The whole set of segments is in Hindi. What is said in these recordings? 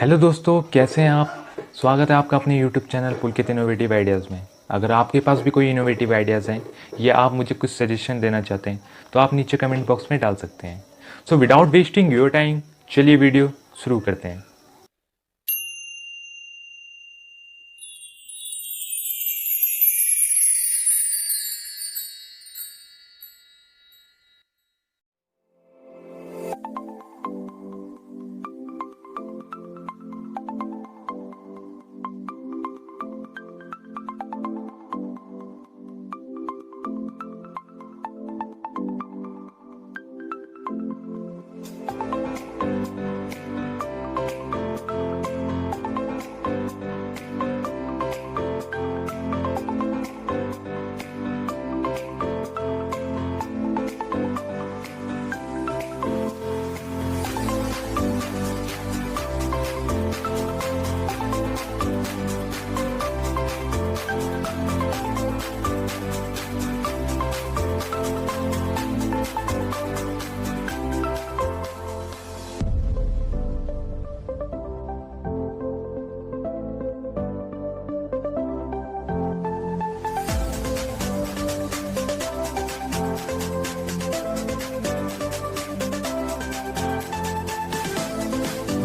हेलो दोस्तों, कैसे हैं आप। स्वागत है आपका अपने यूट्यूब चैनल पुलकित इनोवेटिव आइडियाज़ में। अगर आपके पास भी कोई इनोवेटिव आइडियाज़ हैं या आप मुझे कुछ सजेशन देना चाहते हैं तो आप नीचे कमेंट बॉक्स में डाल सकते हैं। So without wasting your time, चलिए वीडियो शुरू करते हैं।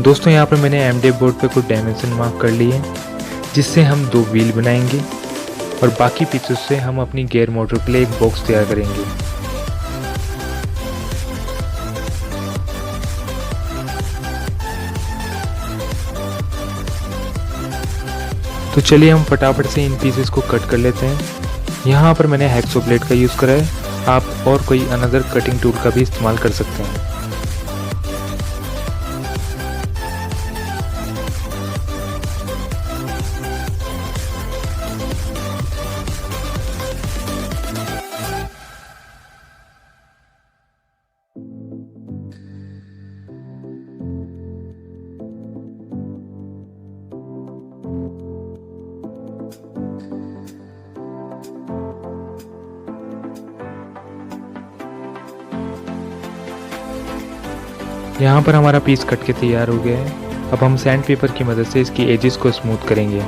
दोस्तों, यहाँ पर मैंने एमडीएफ बोर्ड पे कुछ डायमेंशन मार्क कर लिए हैं, जिससे हम दो व्हील बनाएंगे और बाकी पीसेस से हम अपनी गियर मोटर के लिए एक बॉक्स तैयार करेंगे। तो चलिए हम फटाफट से इन पीसेस को कट कर लेते हैं। यहाँ पर मैंने हैक्सो ब्लेड का यूज़ करा है, आप और कोई अनदर कटिंग टूल का भी इस्तेमाल कर सकते हैं। यहाँ पर हमारा पीस कट के तैयार हो गया है। अब हम सैंड पेपर की मदद से इसकी एजेस को स्मूथ करेंगे।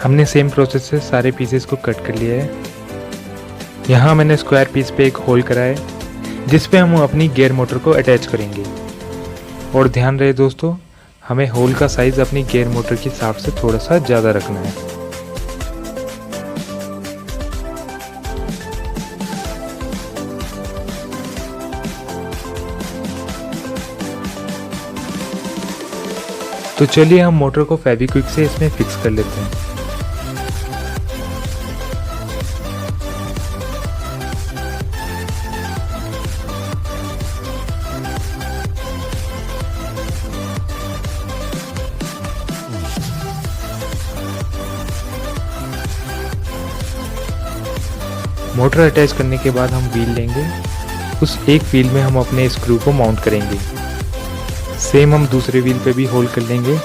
हमने सेम प्रोसेस से सारे पीसेस को कट कर लिया है। यहाँ मैंने स्क्वायर पीस पे एक होल करा है, जिस पे हम अपनी गियर मोटर को अटैच करेंगे। और ध्यान रहे दोस्तों, हमें होल का साइज अपनी गियर मोटर के हिसाब से थोड़ा सा ज़्यादा रखना है। तो चलिए हम मोटर को फेविक्विक से इसमें फिक्स कर लेते हैं। मोटर अटैच करने के बाद हम व्हील लेंगे। उस एक व्हील में हम अपने स्क्रू को माउंट करेंगे। सेम हम दूसरे व्हील पे भी होल कर लेंगे।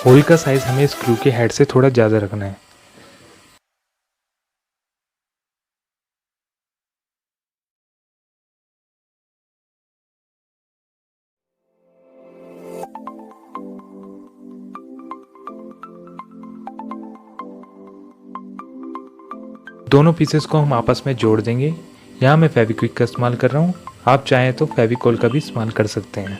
होल का साइज हमें स्क्रू के हेड से थोड़ा ज़्यादा रखना है। दोनों पीसेस को हम आपस में जोड़ देंगे। यहाँ मैं फेविक्विक का इस्तेमाल कर रहा हूँ, आप चाहें तो फेविकोल का भी इस्तेमाल कर सकते हैं।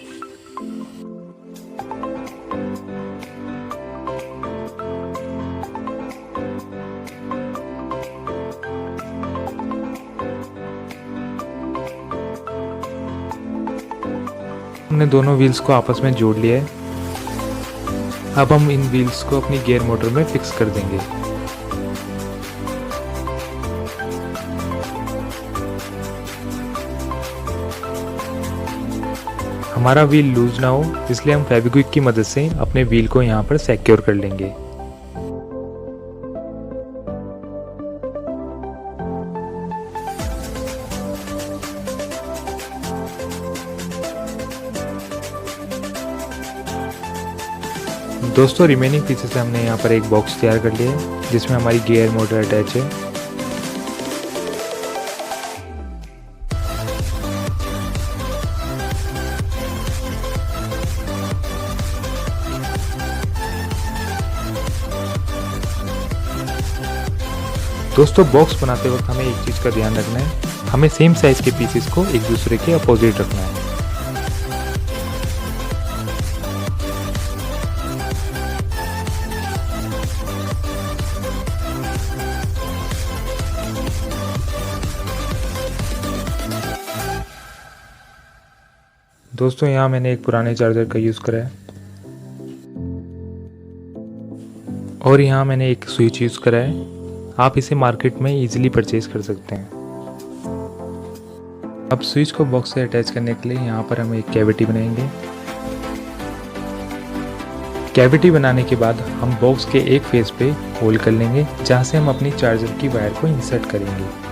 हमने दोनों व्हील्स को आपस में जोड़ लिया है। अब हम इन व्हील्स को अपनी गियर मोटर में फिक्स कर देंगे। हमारा व्हील लूज ना हो, इसलिए हम फेविक्विक की मदद से अपने व्हील को यहाँ पर सिक्योर कर लेंगे। दोस्तों रिमेनिंग पीसेस से हमने यहाँ पर एक बॉक्स तैयार कर लिया है जिसमें हमारी गियर मोटर अटैच है। दोस्तों बॉक्स बनाते वक्त हमें एक चीज़ का ध्यान रखना है, हमें सेम साइज़ के पीसेस को एक दूसरे के अपोजिट रखना है। दोस्तों यहाँ मैंने एक पुराने चार्जर का यूज़ करा है और यहाँ मैंने एक स्विच यूज़ करा है। आप इसे मार्केट में इजीली परचेज कर सकते हैं। अब स्विच को बॉक्स से अटैच करने के लिए यहाँ पर हम एक कैविटी बनाएंगे। कैविटी बनाने के बाद हम बॉक्स के एक फेस पे होल कर लेंगे जहाँ से हम अपनी चार्जर की वायर को इंसर्ट करेंगे।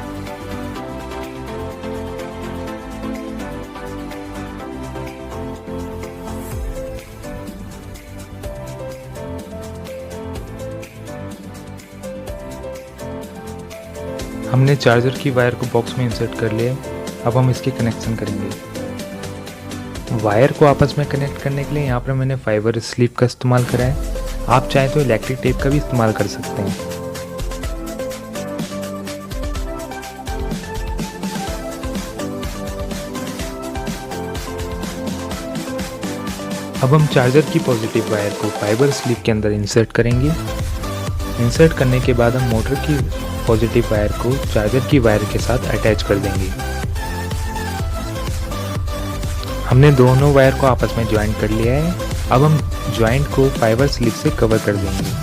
हमने चार्जर की वायर को बॉक्स में इंसर्ट कर लिया है। अब हम इसके कनेक्शन करेंगे। वायर को आपस में कनेक्ट करने के लिए यहाँ पर मैंने फाइबर स्लीव का इस्तेमाल करा है। आप चाहें तो इलेक्ट्रिक टेप का भी इस्तेमाल कर सकते हैं। अब हम चार्जर की पॉजिटिव वायर को फाइबर स्लीव के अंदर इंसर्ट करेंगे। इंसर्ट करने के बाद हम मोटर की पॉजिटिव वायर को चार्जर की वायर के साथ अटैच कर देंगे। हमने दोनों वायर को आपस में ज्वाइंट कर लिया है। अब हम ज्वाइंट को फाइबर स्लीव से कवर कर देंगे।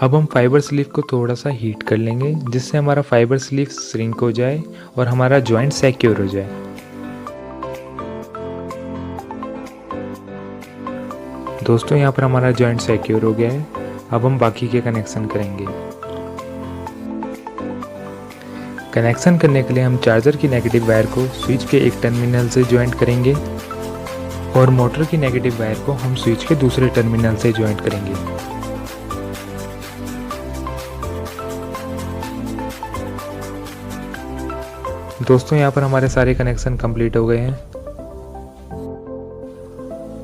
अब हम फाइबर स्लीव को थोड़ा सा हीट कर लेंगे जिससे हमारा फाइबर स्लीव श्रिंक हो जाए और हमारा जॉइंट सिक्योर हो जाए। दोस्तों यहाँ पर हमारा जॉइंट सिक्योर हो गया है। अब हम बाकी के कनेक्शन करेंगे। कनेक्शन करने के लिए हम चार्जर की नेगेटिव वायर को स्विच के एक टर्मिनल से ज्वाइंट करेंगे और मोटर की नेगेटिव वायर को हम स्विच के दूसरे टर्मिनल से ज्वाइंट करेंगे। दोस्तों यहाँ पर हमारे सारे कनेक्शन कंप्लीट हो गए हैं।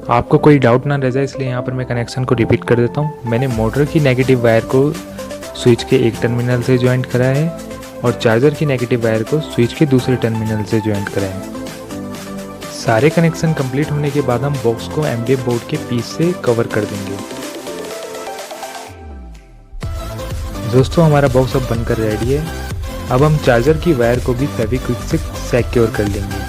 आपको कोई डाउट ना रह जाए इसलिए यहाँ पर मैं कनेक्शन को रिपीट कर देता हूँ। मैंने मोटर की नेगेटिव वायर को स्विच के एक टर्मिनल से ज्वाइंट करा है और चार्जर की नेगेटिव वायर को स्विच के दूसरे टर्मिनल से ज्वाइंट करा है। सारे कनेक्शन कंप्लीट होने के बाद हम बॉक्स को एमडीएफ बोर्ड के पीस से कवर कर देंगे। दोस्तों हमारा बॉक्स अब बनकर रेडी है। अब हम चार्जर की वायर को भी फेविक्विक से सिक्योर कर लेंगे।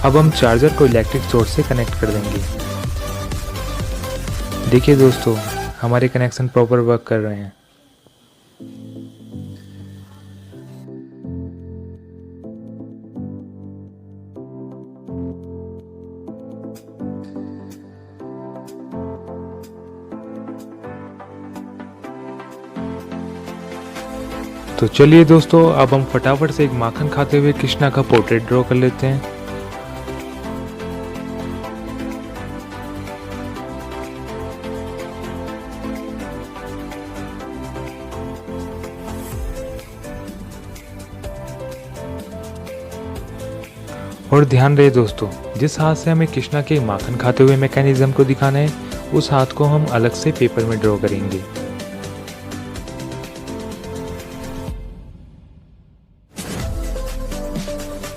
अब हम चार्जर को इलेक्ट्रिक सोर्स से कनेक्ट कर देंगे। देखिए दोस्तों हमारे कनेक्शन प्रॉपर वर्क कर रहे हैं। तो चलिए दोस्तों अब हम फटाफट से एक माखन खाते हुए कृष्णा का पोर्ट्रेट ड्रॉ कर लेते हैं। और ध्यान रहे दोस्तों, जिस हाथ से हमें कृष्णा के माखन खाते हुए मैकेनिज्म को दिखाना है उस हाथ को हम अलग से पेपर में ड्रॉ करेंगे।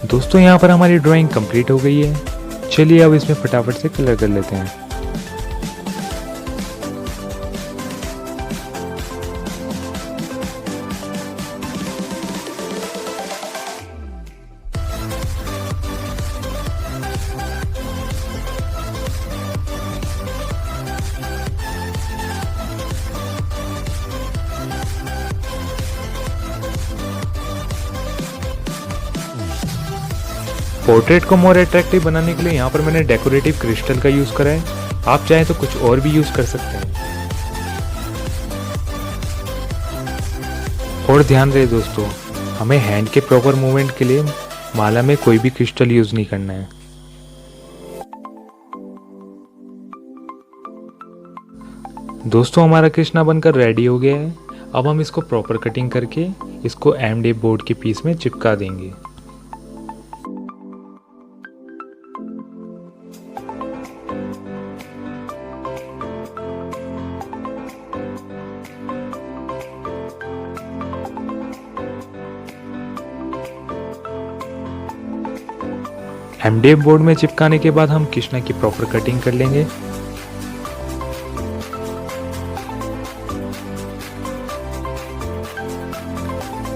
दोस्तों यहाँ पर हमारी ड्राइंग कंप्लीट हो गई है। चलिए अब इसमें फटाफट से कलर कर लेते हैं। पोर्ट्रेट को मोर अट्रैक्टिव बनाने के लिए यहाँ पर मैंने डेकोरेटिव क्रिस्टल का यूज़ करा है। आप चाहें तो कुछ और भी यूज़ कर सकते हैं। और ध्यान रहे दोस्तों, हमें हैंड के प्रॉपर मूवमेंट के लिए माला में कोई भी क्रिस्टल यूज़ नहीं करना है। दोस्तों हमारा कृष्णा बनकर रेडी हो गया है। अब हम इसको प्रॉपर कटिंग करके इसको एमडीएफ बोर्ड के पीस में चिपका देंगे। एमडीएफ बोर्ड में चिपकाने के बाद हम कृष्णा की प्रॉपर कटिंग कर लेंगे।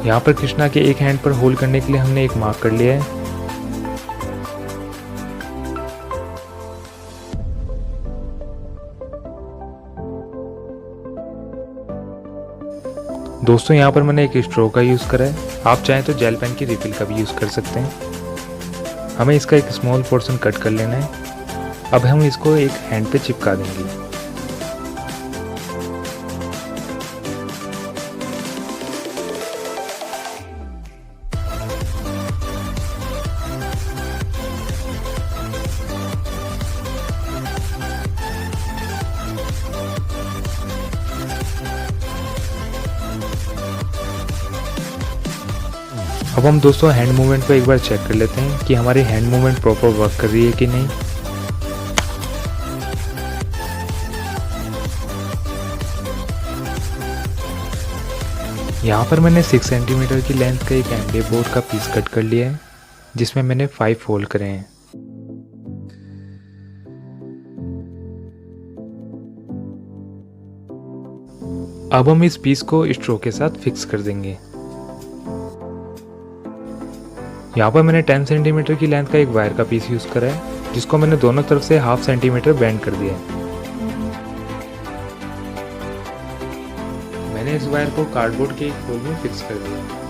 यहाँ पर कृष्णा के एक हैंड पर होल्ड करने के लिए हमने एक मार्क कर लिया है। दोस्तों यहाँ पर मैंने एक स्ट्रो का यूज़ करा है। आप चाहें तो जेल पेन की रिफिल का भी यूज़ कर सकते हैं। हमें इसका एक स्मॉल पोर्शन कट कर लेना है। अब हम इसको एक हैंड पे चिपका देंगे। अब हम दोस्तों हैंड मूवमेंट को एक बार चेक कर लेते हैं कि हमारी हैंड मूवमेंट प्रॉपर वर्क कर रही है कि नहीं। यहाँ पर मैंने 6 सेंटीमीटर की लेंथ का एक एमडीएफ बोर्ड का पीस कट कर लिया है, जिसमें मैंने 5 फोल्ड करे हैं। अब हम इस पीस को स्ट्रो के साथ फिक्स कर देंगे। यहाँ पर मैंने 10 सेंटीमीटर की लेंथ का एक वायर का पीस यूज़ करा है, जिसको मैंने दोनों तरफ से 1/2 सेंटीमीटर बेंड कर दिया है। मैंने इस वायर को कार्डबोर्ड के एक होल में फिक्स कर दिया है।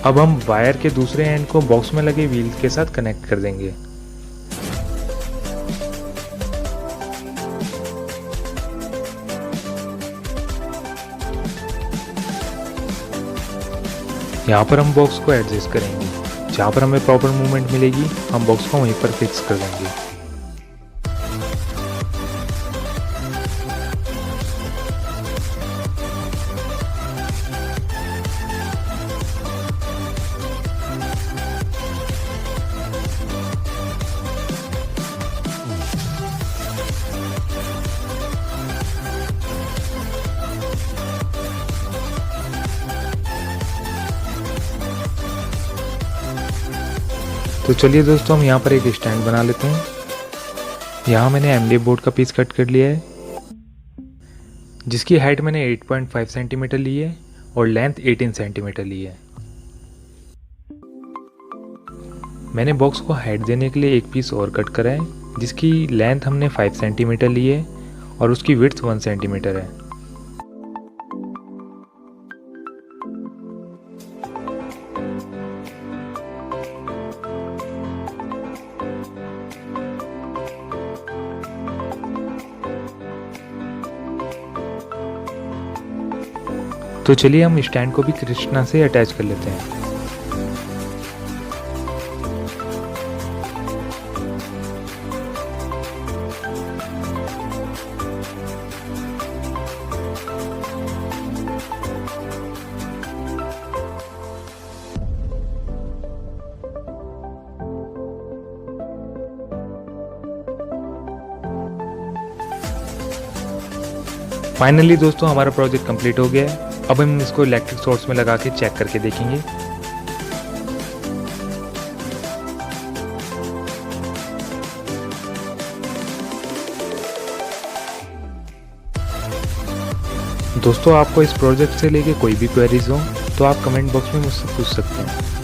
अब हम वायर के दूसरे एंड को बॉक्स में लगे व्हील के साथ कनेक्ट कर देंगे। यहाँ पर हम बॉक्स को एडजस्ट करेंगे। जहाँ पर हमें प्रॉपर मूवमेंट मिलेगी हम बॉक्स को वहीं पर फिक्स कर देंगे। तो चलिए दोस्तों हम यहाँ पर एक स्टैंड बना लेते हैं। यहाँ मैंने एमडीएफ बोर्ड का पीस कट कर लिया है, जिसकी हाइट मैंने 8.5 सेंटीमीटर ली है और लेंथ 18 सेंटीमीटर ली है। मैंने बॉक्स को हाइट देने के लिए एक पीस और कट करा है, जिसकी लेंथ हमने 5 सेंटीमीटर ली है और उसकी विड्थ 1 सेंटीमीटर है। तो चलिए हम स्टैंड को भी कृष्णा से अटैच कर लेते हैं। फाइनली दोस्तों हमारा प्रोजेक्ट कंप्लीट हो गया है। अब हम इसको इलेक्ट्रिक सोर्स में लगा के चेक करके देखेंगे। दोस्तों आपको इस प्रोजेक्ट से लेके कोई भी क्वेरीज हो तो आप कमेंट बॉक्स में मुझसे पूछ सकते हैं।